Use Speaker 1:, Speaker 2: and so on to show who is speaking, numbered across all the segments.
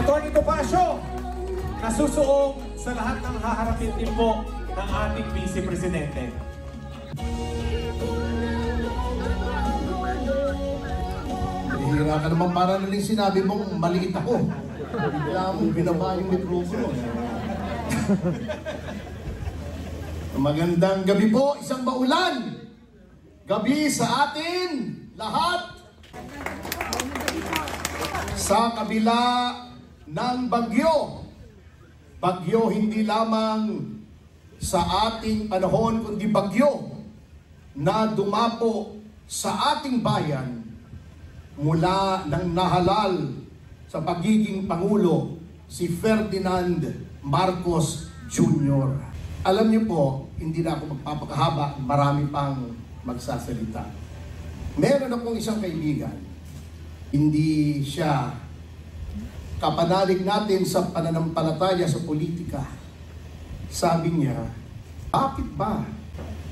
Speaker 1: Atty. Topacio, nasusuong sa lahat ng haharapin din po ng ating Vice Presidente.
Speaker 2: Hihira ka naman para naling sinabi mong maliit ako. Kaya mong binaba yung mikrofono. Magandang gabi po, isang maulan. Gabi sa atin lahat. Sa kabila ng bagyo. Bagyo hindi lamang sa ating panahon, kundi bagyo na dumapo sa ating bayan mula nang nahalal sa pagiging Pangulo si Ferdinand Marcos Jr. Alam niyo po, hindi na ako magpapakahaba, marami pang magsasalita. Meron akong isang kaibigan, hindi siya kapanalig natin sa pananampalataya sa politika. Sabi niya, bakit ba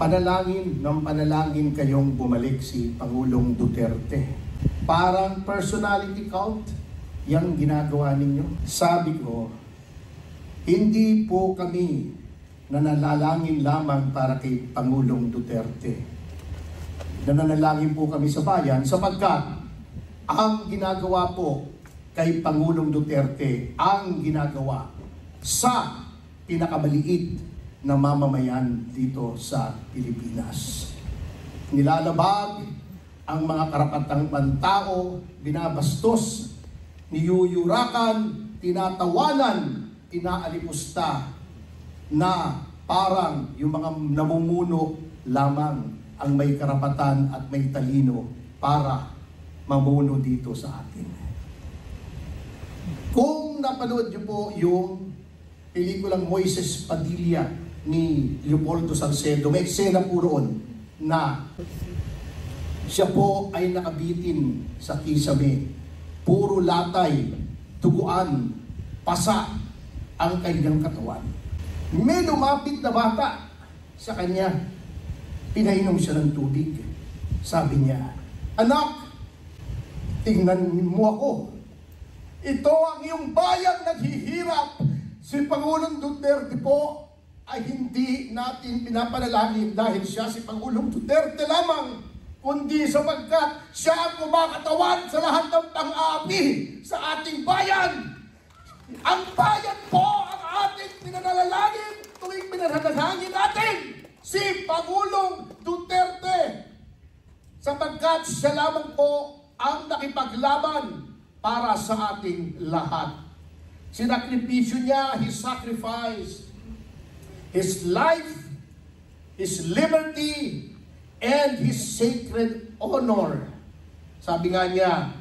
Speaker 2: panalangin ng panalangin kayong bumalik si Pangulong Duterte? Parang personality cult yung ginagawa ninyo. Sabi ko, hindi po kami nananalangin lamang para kay Pangulong Duterte. Nananalangin po kami sa bayan sapagkat ang ginagawa po kay Pangulong Duterte ang ginagawa sa pinakamaliit na mamamayan dito sa Pilipinas. Nilalabag ang mga karapatang pantao, binabastos, niyuyurakan, tinatawanan, inaalipusta na parang yung mga namumuno lamang ang may karapatan at may talino para mamuno dito sa atin. Kung napanood niyo po yung pelikulang Moises Padilla ni Leopoldo Salcedo, may eksena po roon na siya po ay nakabitin sa kisame. Puro latay, tuguan, pasa ang kanyang katawan. May lumapit na bata sa kanya. Pinainom siya ng tubig. Sabi niya, "Anak, tingnan mo ako. Ito ang iyong bayang naghihirap. Si Pangulong Duterte po ay hindi natin pinapanalangin dahil siya si Pangulong Duterte lamang, kundi sapagkat siya ang kumakatawan sa lahat ng pang-aapi sa ating bayan. Ang bayan po ang ating pinanalangin tuwing pinanalangin natin si Pangulong Duterte, sapagkat siya lamang po ang nakipaglaban para sa ating lahat. Sinakripisyo niya, He sacrificed His life, His liberty, and His sacred honor." Sabi nga niya,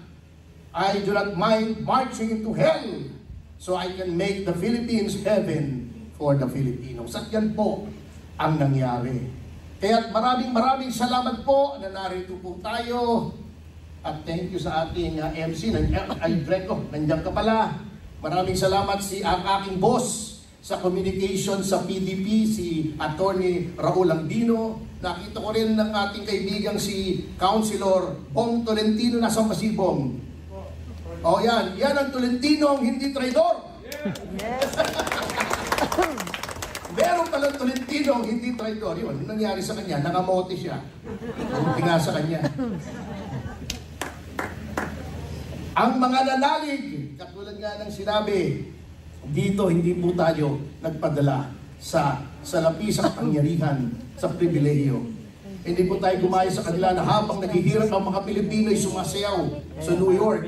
Speaker 2: "I do not mind marching into hell so I can make the Philippines heaven for the Filipinos." At yan po ang nangyari. Kaya maraming salamat po na narito po tayo. At thank you sa ating MC, Greco, nandiyan ka pala. Maraming salamat ang aking boss sa communication sa PDP, si Atty. Raul Ambino. Nakita ko rin ng ating kaibigang si Councilor Bong Tolentino, nasa Pasibong. O yan ang Tolentino, hindi traidor. Yes. Meron palang Tolentino, hindi traidor. Yun, nangyari sa kanya, nangamote siya. Tinga sa kanya. Ang mga nanalig, katulad nga ng sinabi, dito hindi po tayo nagpadala sa lapisang pangyarihan, sa pribilehiyo. Hindi po tayo gumaya sa kanila na habang naghihirap ang mga Pilipino ay sumasayaw sa New York.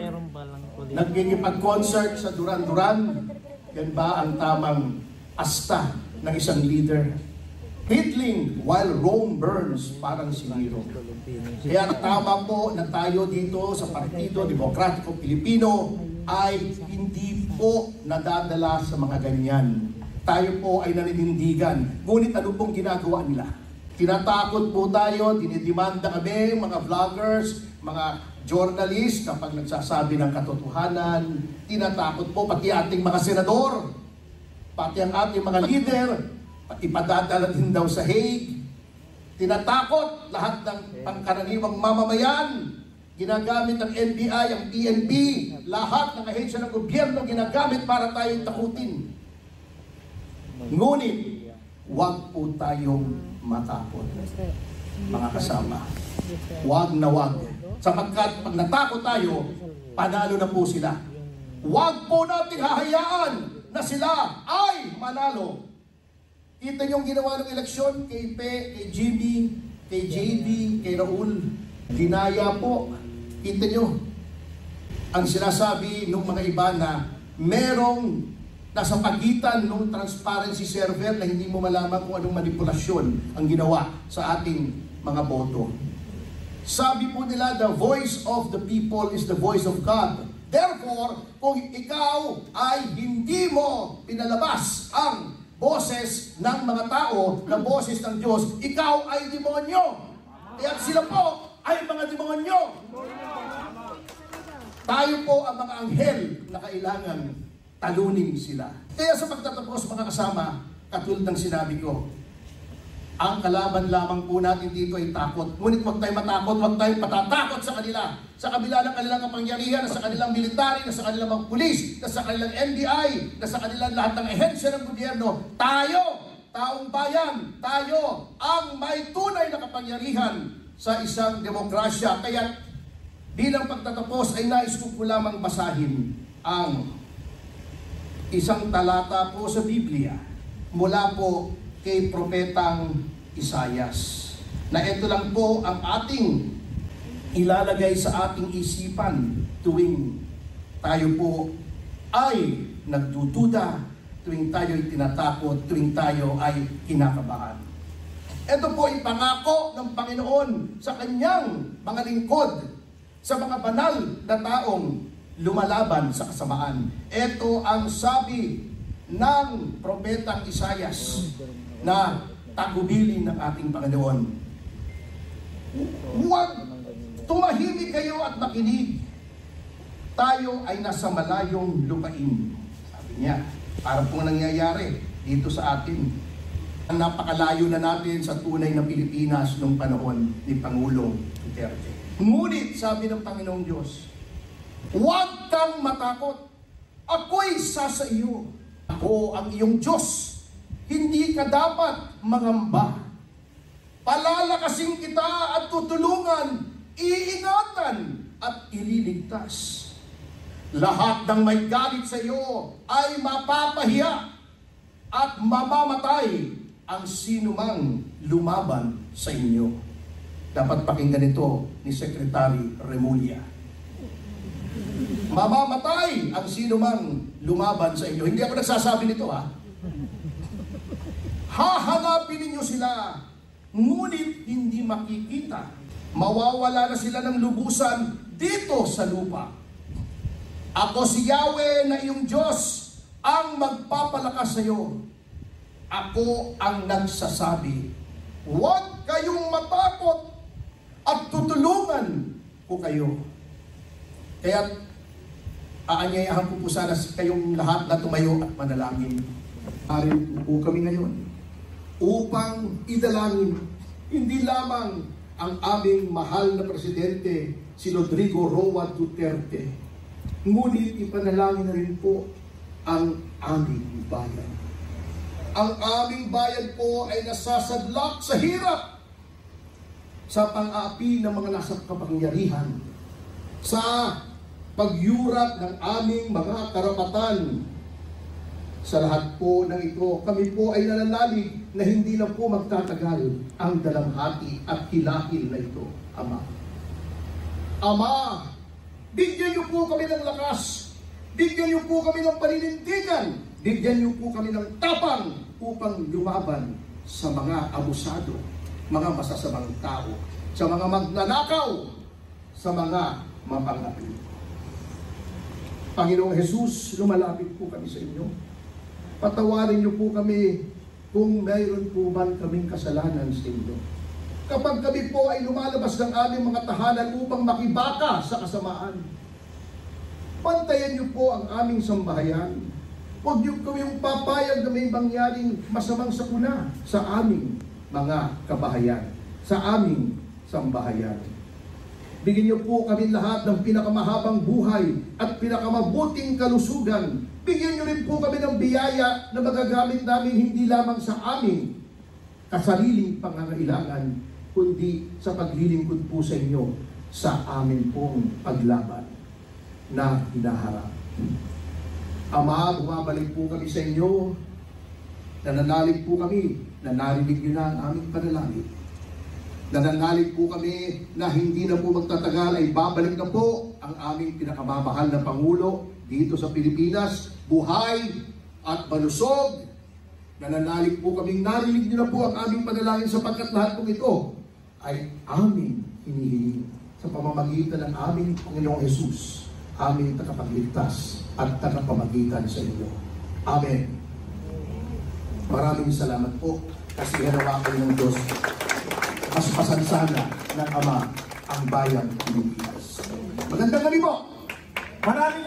Speaker 2: Nagkikipag-concert sa Duran-Duran. Yan ba ang tamang asta ng isang leader? Hitling while Rome burns, parang si Nero. Kaya tama po na tayo dito sa Partido Demokratiko Pilipino ay hindi po nadadala sa mga ganyan. Tayo po ay naninindigan. Ngunit ano pong ginagawa nila? Tinatakot po tayo, dinidemanda kami, mga vloggers, mga journalist, kapag nagsasabi ng katotohanan. Tinatakot po pati ating mga senador, pati ang ating mga leader, ipadadala din daw sa Hague. Tinatakot lahat ng pangkaraniwang mamamayan ginagamit ang NBI, ang PNP, lahat ng ahensya ng gobyerno ginagamit para tayong takutin. Ngunit, huwag po tayong matakot, mga kasama. Huwag na huwag. Sapagkat pag natakot tayo, panalo na po sila. Huwag po natin hahayaan na sila ay manalo. Kita niyo yung ginawa ng eleksyon kay Pe, kay Jimmy, kay JD, kay Raul. Dinaya po. Kita niyo, ang sinasabi ng mga iba na merong nasa pagitan ng transparency server na hindi mo malaman kung anong manipulasyon ang ginawa sa ating mga boto. Sabi po nila, the voice of the people is the voice of God. Therefore, kung ikaw ay hindi mo pinalabas ang boses ng mga tao, na boses ng Diyos, ikaw ay demonyo. Kaya sila po ay mga demonyo. Tayo po ang mga anghel na kailangan talunin sila. Kaya sa pagtatapos, mga kasama, katulad ng sinabi ko, ang kalaban lamang po natin dito ay takot. Ngunit huwag tayong matakot, huwag tayong patatakot sa kanila. Sa kabila ng kanilang kapangyarihan, sa kanilang military, sa kanilang mga pulis, sa kanilang NBI, sa kanilang lahat ng ehensya ng gobyerno, tayo, taong bayan, tayo ang may tunay na kapangyarihan sa isang demokrasya. Kaya bilang pagtatapos ay nais ko lamang basahin ang isang talata po sa Biblia mula po kay Propetang Isayas, na ito lang po ang ating ilalagay sa ating isipan tuwing tayo po ay nagdududa, tuwing tayo ay tinatakot, tuwing tayo ay kinakabahan. Ito po ay pangako ng Panginoon sa kanyang mga lingkod, sa mga banal na taong lumalaban sa kasamaan. Ito ang sabi ng Propetang Isayas na tagubilin ng ating Panginoon. Huwag tumahimik kayo at makinig. Tayo ay nasa malayong lupain. Sabi niya, para pong nangyayari dito sa atin. Napakalayo na natin sa tunay na Pilipinas noong panahon ni Pangulong Duterte. Ngunit, sabi ng Panginoong Diyos, huwag kang matakot. Ako'y sa iyo. Ako ang iyong Diyos. Hindi ka dapat mangamba. Palalakasin kita at tutulungan, iingatan at ililigtas. Lahat ng may galit sa iyo ay mapapahiya at mamamatay ang sinumang lumaban sa inyo. Dapat pakinggan ito ni Secretary Remulla. Mamamatay ang sinumang lumaban sa inyo. Hindi ako nagsasabi nito, ha? Hahanapin ninyo sila, ngunit hindi makikita. Mawawala na sila ng lubusan dito sa lupa. Ako si Yahweh na iyong Diyos ang magpapalakas sa iyo. Ako ang nagsasabi, huwag kayong matakot at tutulungan ko kayo. Kaya aanyayahan ko po sana kayong lahat na tumayo at manalangin. Arin po kami ngayon upang idalangin hindi lamang ang aming mahal na presidente, si Rodrigo Roa Duterte, ngunit ipanalangin na rin po ang aming bayan. Ang aming bayan po ay nasasadlak sa hirap, sa pang-aapi ng mga nasa kapangyarihan, sa pagyurak ng aming mga karapatan. Sa lahat po ng ito, kami po ay nananalig na hindi na po magtatagal ang dalamhati at hilahil na ito, Ama. Ama, bigyan niyo po kami ng lakas, bigyan niyo po kami ng paninindigan, bigyan niyo po kami ng tapang upang lumaban sa mga abusado, mga masasamang tao, sa mga magnanakaw, sa mga mapangapi. Panginoong Jesus, lumalapit po kami sa inyo. Patawarin niyo po kami kung mayroon po man kaming kasalanan sa inyo. Kapag kami po ay lumalabas ng aming mga tahanan upang makibaka sa kasamaan, pantayan niyo po ang aming sambahayan. Huwag niyo kami papayag na may mangyaring masamang sakuna sa aming mga kabahayan, sa aming sambahayan. Bigyan niyo po kami lahat ng pinakamahabang buhay at pinakamabuting kalusugan. Bigyan niyo rin po kami ng biyaya na magagamit namin hindi lamang sa aming kasariling pangangailangan, kundi sa paglilingkod po sa inyo sa amin pong paglaban na hinaharap. Ama, bumabalik po kami sa inyo. Nananalig po kami na narinig niyo na ang aming panalangin. Nananalig po kami na hindi na po magtatagal ay babalik na po ang aming pinakamamahal na Pangulo dito sa Pilipinas, buhay at malusog. Nananalig po kaming narinig niyo na po ang aming panalangin sapagkat lahat po ito ay aming hinihiling sa pamamagitan ng aming Panginoong Hesus, aming tagapagligtas at tagapamagitan sa inyo. Amen. Maraming salamat po kasi hinawa ko ng Diyos. Mas pasansana ng Ama ang bayang Pilipinas. Magandang gabi po!
Speaker 1: Maraming